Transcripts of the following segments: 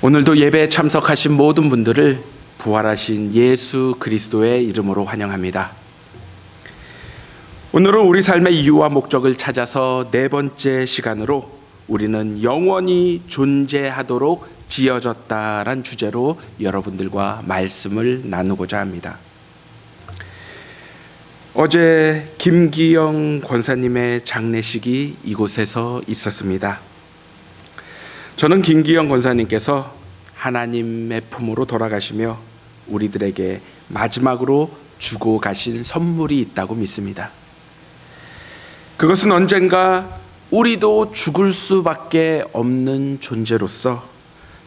오늘도 예배에 참석하신 모든 분들을 부활하신 예수 그리스도의 이름으로 환영합니다. 오늘은 우리 삶의 이유와 목적을 찾아서 네 번째 시간으로 우리는 영원히 존재하도록 지어졌다란 주제로 여러분들과 말씀을 나누고자 합니다. 어제 김기영 권사님의 장례식이 이곳에서 있었습니다. 저는 김기영 권사님께서 하나님의 품으로 돌아가시며 우리들에게 마지막으로 주고 가신 선물이 있다고 믿습니다. 그것은 언젠가 우리도 죽을 수밖에 없는 존재로서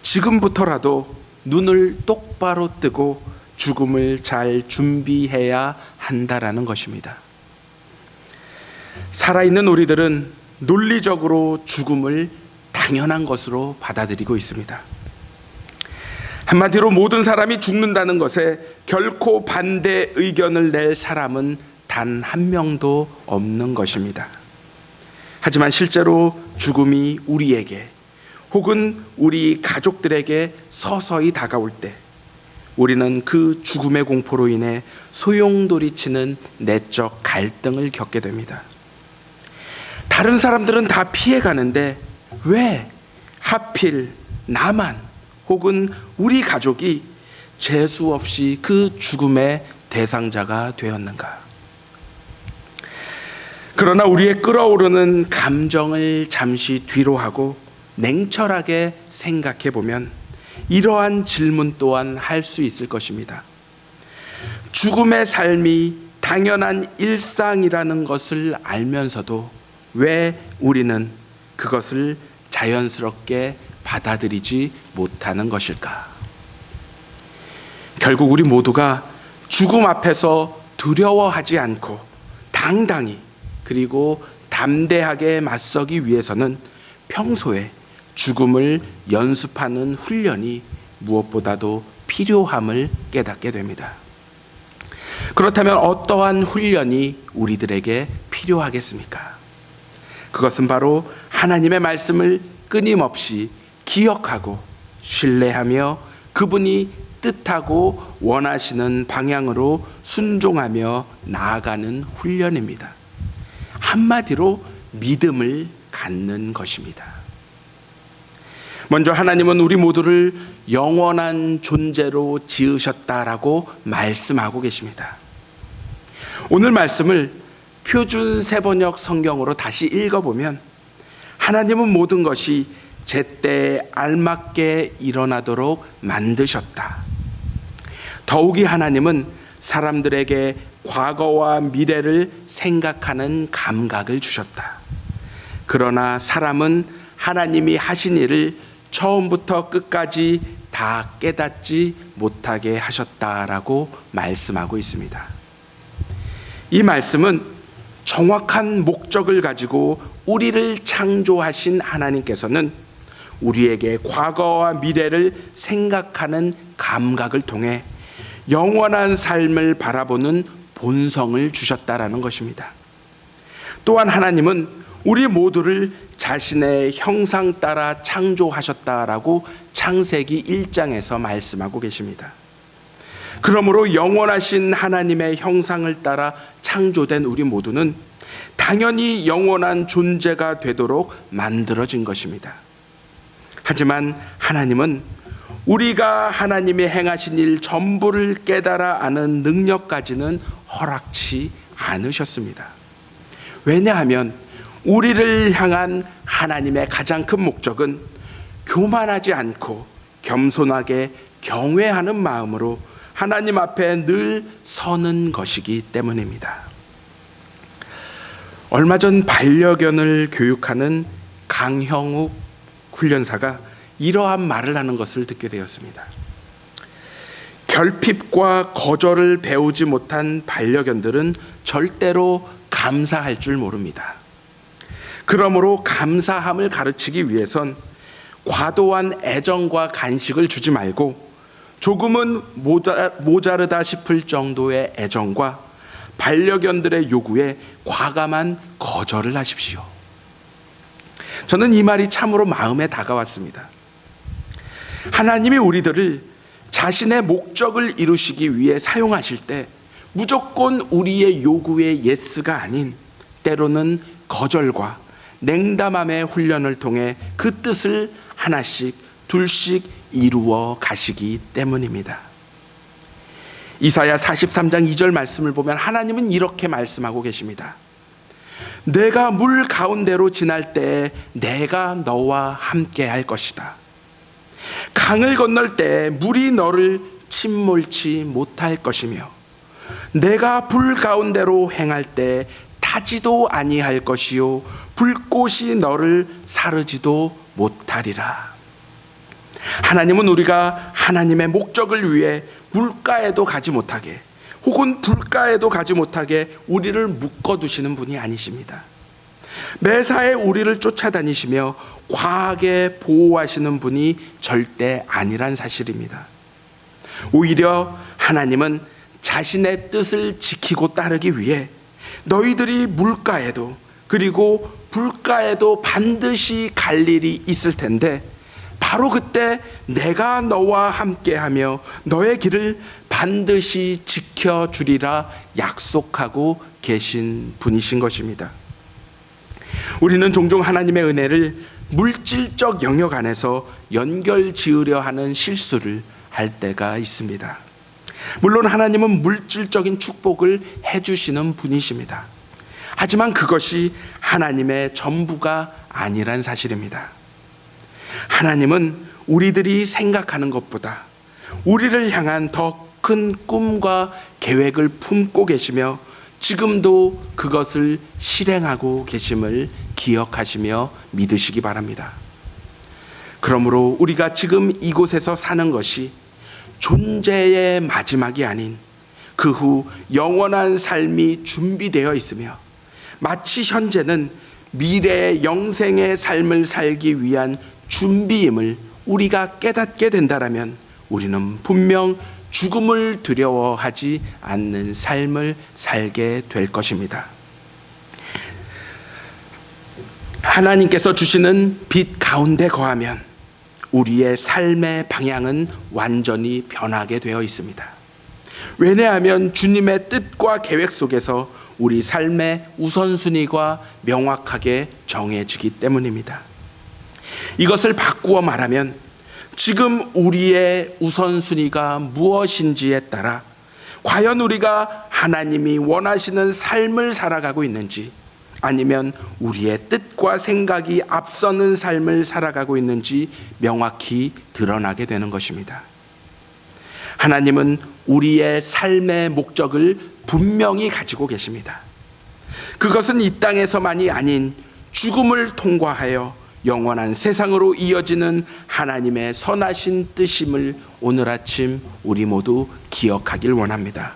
지금부터라도 눈을 똑바로 뜨고 죽음을 잘 준비해야 한다라는 것입니다. 살아있는 우리들은 논리적으로 죽음을 당연한 것으로 받아들이고 있습니다. 한마디로 모든 사람이 죽는다는 것에 결코 반대 의견을 낼 사람은 단 한 명도 없는 것입니다. 하지만 실제로 죽음이 우리에게 혹은 우리 가족들에게 서서히 다가올 때 우리는 그 죽음의 공포로 인해 소용돌이치는 내적 갈등을 겪게 됩니다. 다른 사람들은 다 피해가는데 왜 하필 나만 혹은 우리 가족이 재수 없이 그 죽음의 대상자가 되었는가? 그러나 우리의 끓어오르는 감정을 잠시 뒤로 하고 냉철하게 생각해 보면 이러한 질문 또한 할 수 있을 것입니다. 죽음의 삶이 당연한 일상이라는 것을 알면서도 왜 우리는 그것을 자연스럽게 받아들이지 못하는 것일까? 결국 우리 모두가 죽음 앞에서 두려워하지 않고 당당히 그리고 담대하게 맞서기 위해서는 평소에 죽음을 연습하는 훈련이 무엇보다도 필요함을 깨닫게 됩니다. 그렇다면 어떠한 훈련이 우리들에게 필요하겠습니까? 그것은 바로 하나님의 말씀을 끊임없이 기억하고 신뢰하며 그분이 뜻하고 원하시는 방향으로 순종하며 나아가는 훈련입니다. 한마디로 믿음을 갖는 것입니다. 먼저 하나님은 우리 모두를 영원한 존재로 지으셨다라고 말씀하고 계십니다. 오늘 말씀을 표준 세번역 성경으로 다시 읽어보면 하나님은 모든 것이 제때에 알맞게 일어나도록 만드셨다. 더욱이 하나님은 사람들에게 과거와 미래를 생각하는 감각을 주셨다. 그러나 사람은 하나님이 하신 일을 처음부터 끝까지 다 깨닫지 못하게 하셨다라고 말씀하고 있습니다. 이 말씀은 정확한 목적을 가지고 우리를 창조하신 하나님께서는 우리에게 과거와 미래를 생각하는 감각을 통해 영원한 삶을 바라보는 본성을 주셨다라는 것입니다. 또한 하나님은 우리 모두를 자신의 형상 따라 창조하셨다라고 창세기 1장에서 말씀하고 계십니다. 그러므로 영원하신 하나님의 형상을 따라 창조된 우리 모두는 당연히 영원한 존재가 되도록 만들어진 것입니다. 하지만 하나님은 우리가 하나님이 행하신 일 전부를 깨달아 아는 능력까지는 허락치 않으셨습니다. 왜냐하면 우리를 향한 하나님의 가장 큰 목적은 교만하지 않고 겸손하게 경외하는 마음으로 하나님 앞에 늘 서는 것이기 때문입니다. 얼마 전 반려견을 교육하는 강형욱 훈련사가 이러한 말을 하는 것을 듣게 되었습니다. 결핍과 거절을 배우지 못한 반려견들은 절대로 감사할 줄 모릅니다. 그러므로 감사함을 가르치기 위해선 과도한 애정과 간식을 주지 말고 조금은 모자르다 싶을 정도의 애정과 반려견들의 요구에 과감한 거절을 하십시오. 저는 이 말이 참으로 마음에 다가왔습니다. 하나님이 우리들을 자신의 목적을 이루시기 위해 사용하실 때 무조건 우리의 요구에 예스가 아닌 때로는 거절과 냉담함의 훈련을 통해 그 뜻을 하나씩 둘씩 이루어 가시기 때문입니다. 이사야 43장 2절 말씀을 보면 하나님은 이렇게 말씀하고 계십니다. 내가 물 가운데로 지날 때에 내가 너와 함께 할 것이다. 강을 건널 때 물이 너를 침몰치 못할 것이며 내가 불 가운데로 행할 때 타지도 아니할 것이요 불꽃이 너를 사르지도 못하리라. 하나님은 우리가 하나님의 목적을 위해 물가에도 가지 못하게 혹은 불가에도 가지 못하게 우리를 묶어두시는 분이 아니십니다. 매사에 우리를 쫓아다니시며 과하게 보호하시는 분이 절대 아니란 사실입니다. 오히려 하나님은 자신의 뜻을 지키고 따르기 위해 너희들이 물가에도 그리고 불가에도 반드시 갈 일이 있을 텐데 바로 그때 내가 너와 함께하며 너의 길을 반드시 지켜주리라 약속하고 계신 분이신 것입니다. 우리는 종종 하나님의 은혜를 물질적 영역 안에서 연결 지으려 하는 실수를 할 때가 있습니다. 물론 하나님은 물질적인 축복을 해주시는 분이십니다. 하지만 그것이 하나님의 전부가 아니란 사실입니다. 하나님은 우리들이 생각하는 것보다 우리를 향한 더 큰 꿈과 계획을 품고 계시며 지금도 그것을 실행하고 계심을 기억하시며 믿으시기 바랍니다. 그러므로 우리가 지금 이곳에서 사는 것이 존재의 마지막이 아닌 그 후 영원한 삶이 준비되어 있으며 마치 현재는 미래의 영생의 삶을 살기 위한 준비임을 우리가 깨닫게 된다면 우리는 분명 죽음을 두려워하지 않는 삶을 살게 될 것입니다. 하나님께서 주시는 빛 가운데 거하면 우리의 삶의 방향은 완전히 변하게 되어 있습니다. 왜냐하면 주님의 뜻과 계획 속에서 우리 삶의 우선순위가 명확하게 정해지기 때문입니다. 이것을 바꾸어 말하면 지금 우리의 우선순위가 무엇인지에 따라 과연 우리가 하나님이 원하시는 삶을 살아가고 있는지 아니면 우리의 뜻과 생각이 앞서는 삶을 살아가고 있는지 명확히 드러나게 되는 것입니다. 하나님은 우리의 삶의 목적을 분명히 가지고 계십니다. 그것은 이 땅에서만이 아닌 죽음을 통과하여 영원한 세상으로 이어지는 하나님의 선하신 뜻임을 오늘 아침 우리 모두 기억하길 원합니다.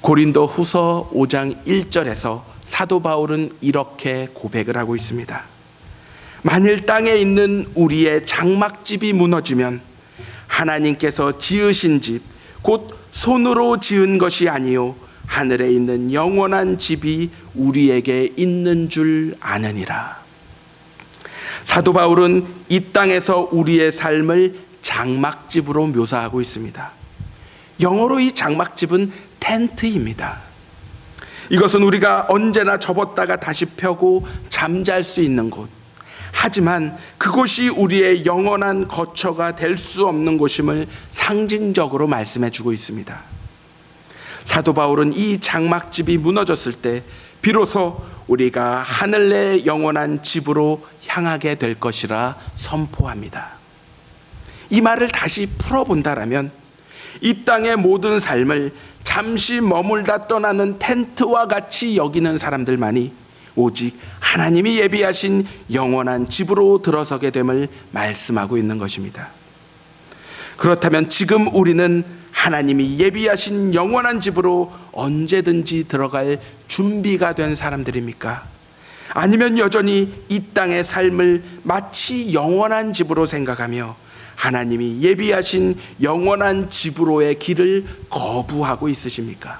고린도 후서 5장 1절에서 사도 바울은 이렇게 고백을 하고 있습니다. 만일 땅에 있는 우리의 장막집이 무너지면 하나님께서 지으신 집, 곧 손으로 지은 것이 아니요 하늘에 있는 영원한 집이 우리에게 있는 줄 아느니라. 사도 바울은 이 땅에서 우리의 삶을 장막집으로 묘사하고 있습니다. 영어로 이 장막집은 텐트입니다. 이것은 우리가 언제나 접었다가 다시 펴고 잠잘 수 있는 곳, 하지만 그곳이 우리의 영원한 거처가 될 수 없는 곳임을 상징적으로 말씀해 주고 있습니다. 사도 바울은 이 장막집이 무너졌을 때 비로소 우리가 하늘 내 영원한 집으로 향하게 될 것이라 선포합니다. 이 말을 다시 풀어본다라면 이 땅의 모든 삶을 잠시 머물다 떠나는 텐트와 같이 여기는 사람들만이 오직 하나님이 예비하신 영원한 집으로 들어서게 됨을 말씀하고 있는 것입니다. 그렇다면 지금 우리는 하나님이 예비하신 영원한 집으로 언제든지 들어갈 준비가 된 사람들입니까? 아니면 여전히 이 땅의 삶을 마치 영원한 집으로 생각하며 하나님이 예비하신 영원한 집으로의 길을 거부하고 있으십니까?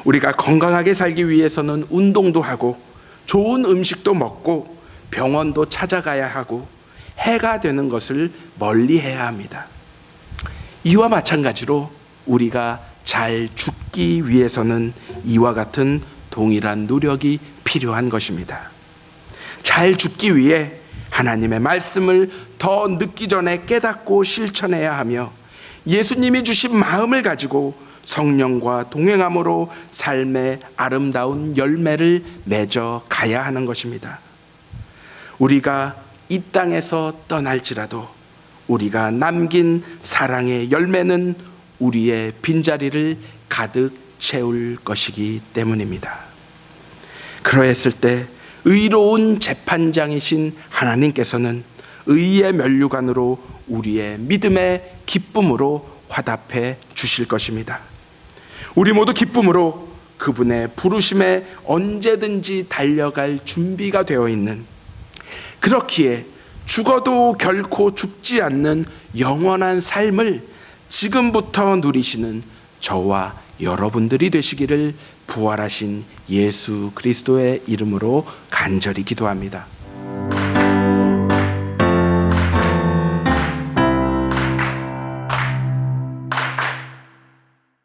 우리가 건강하게 살기 위해서는 운동도 하고 좋은 음식도 먹고 병원도 찾아가야 하고 해가 되는 것을 멀리해야 합니다. 이와 마찬가지로 우리가 잘 죽기 위해서는 이와 같은 동일한 노력이 필요한 것입니다. 잘 죽기 위해 하나님의 말씀을 더 늦기 전에 깨닫고 실천해야 하며 예수님이 주신 마음을 가지고 성령과 동행함으로 삶의 아름다운 열매를 맺어 가야 하는 것입니다. 우리가 이 땅에서 떠날지라도 우리가 남긴 사랑의 열매는 우리의 빈자리를 가득 채울 것이기 때문입니다. 그러했을 때 의로운 재판장이신 하나님께서는 의의 면류관으로 우리의 믿음의 기쁨으로 화답해 주실 것입니다. 우리 모두 기쁨으로 그분의 부르심에 언제든지 달려갈 준비가 되어 있는, 그렇기에 죽어도 결코 죽지 않는 영원한 삶을 지금부터 누리시는 저와 여러분들이 되시기를 부활하신 예수 그리스도의 이름으로 간절히 기도합니다.